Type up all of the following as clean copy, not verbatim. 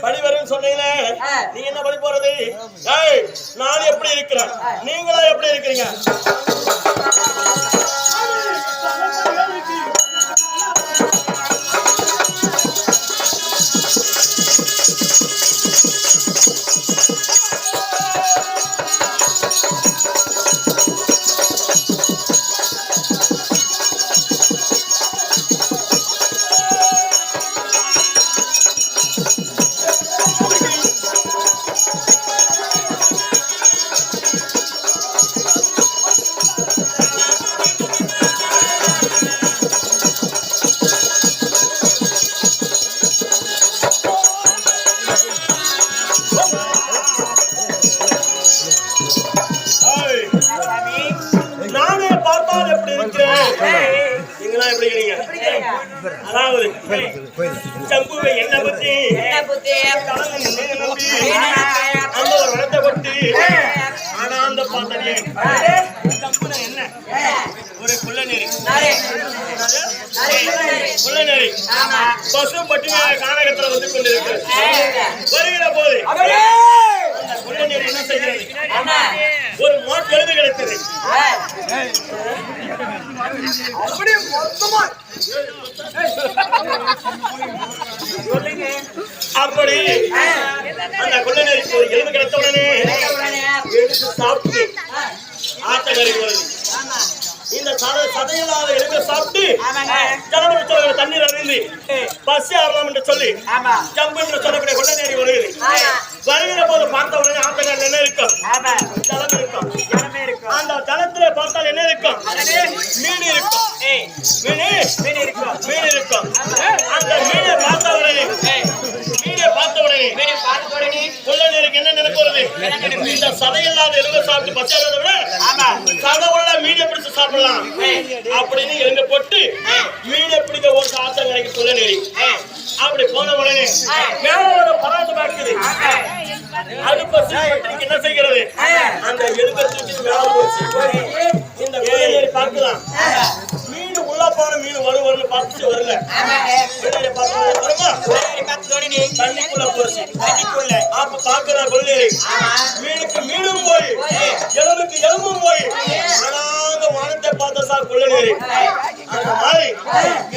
படி வரும் சொன்னீங்களே, நீங்க என்ன படி போறது? நான் எப்படி இருக்கிறேன், நீங்களா எப்படி இருக்கிறீங்க? அதாவது சம்புவை என்ன பத்தி அந்த ஒரு வளத்தை கொட்டி ஆனா அந்த பாத்தனே சம்புன என்ன ஒரு குள்ளநெறி குள்ளநெறி பசு பட்டி கானகத்துல வந்து கொண்டிருக்கு. வருகிற போது அந்த குள்ளநெறி என்ன செய்கிறது? ஒரு மாற்றெழுது கிடைத்தது. அப்படியே மொத்தமா அப்படி அந்த குள்ளநெறிக்கு ஒரு எலும்பு கிடைத்த உடனே எடுத்து சாப்பிட்டு ஆட்டக்கரைக்கு வருது. இந்த சதையில்லாத எலும்பை சாப்பிட்டு ஜலமரத்தோட தண்ணீர் அறிந்து பசி ஆறலாம் என்று சொல்லி ஜம்பு என்று சொல்லக்கூடிய குள்ளநெறி வருகிறது. வருகிற போது பார்த்த உடனே ஆட்டக்காரில் என்ன இருக்கும்? ஜலம் இருக்கும். அந்த ஜலத்திலே பார்த்தால் என்ன இருக்கும்? மீன் இருக்கும். மீன் இருக்கும். அந்த மீனை பார்த்த உடனே குள்ளநெறிக்கு என்ன நினைக்கிறது? இந்த சதையில்லாத எலும்பை சாப்பிட்டு பசி ஆறதை விட சதை உள்ள மீனை பிடிச்சு சாப்பிடலாம் அப்படின்னு எங்க போட்டு மீனை பிடிக்க ஒரு ஆத்தங்கரைக்கு குள்ளநெறி. அப்படி போன உடனே மேல பராது பார்க்குது. அது பசி என்ன செய்கிறது? அந்த எலும்பை தூக்கி மேல போச்சு. இந்த குள்ளநெறி பார்க்கலாம். மீன் உள்ள போன மீன் வருவன்னு பார்த்துட்டு வரல. வருமா? தண்ணிக்குள்ள போச்சு. அப்ப பாக்குற குள்ளநெறி மீனுக்கு மீனும் போய் எலும்புக்கு எலும்பும் போய் அனாங்க வானத்தை பார்த்த சார் குள்ளநெறி. அந்த மாதிரி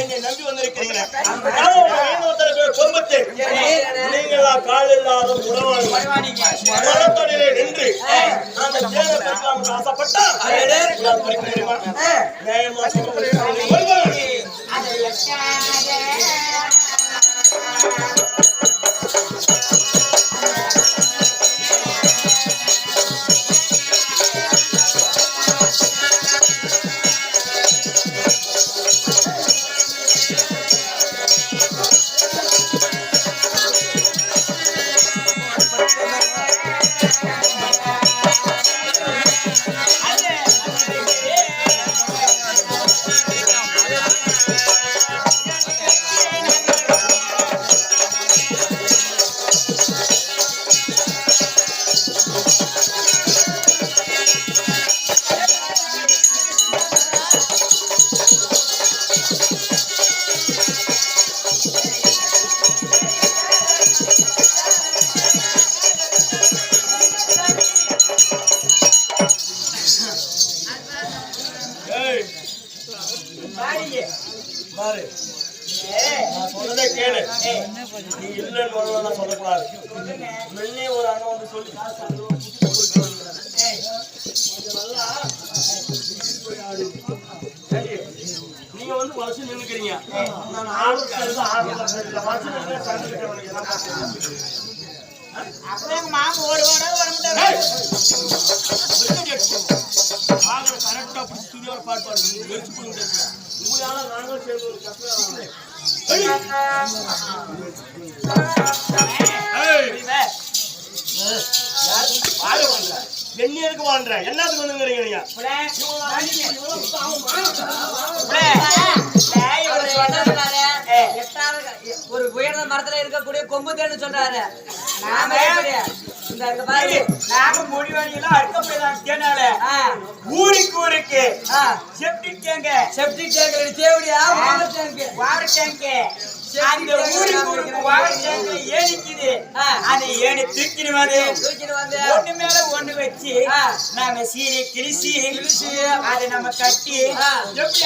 என்னை நம்பி வந்திருக்கிறீங்க. குடும்பத்தை நீங்களா கால் இல்லாத உணவாளிகளே நின்று அந்த தேவை ஆசைப்பட்டா சொல்லக்கூடாது. முன்னே ஒரு அண்ணன் வந்து சொல்லி நீங்க வந்து பசு நின்னுக்கிறீங்க. நான் அப்புறம் மாமா ஒரு கரெக்டா பிடிச்சி பாட்டு பாடுங்க. உங்களால நாங்களும் சேர்ந்து ஒரு கஷ்டம். எண்ணியருக்கு வாழ்ற எல்லாத்துக்கும் வந்துங்கிறீங்க. ஒரு உயர்ந்த மரத்துல இருக்கக்கூடிய கொம்பு தேன்னு சொல்றாரு. நாம முடிவாளியெல்லாம் அறுக்கப்படலாம் தேனால ஊருக்கு ஊருக்கு செப்டிக் டேங்க் தேவடியா வார டேங்க் அந்த ஊருக்கு வாகன ஏனிக்குது அதை ஏனி தூக்கிட்டு வந்து ஒண்ணு மேல ஒண்ணு வச்சு நாம சீரை கிழிச்சு அதை நம்ம கட்டி எப்படி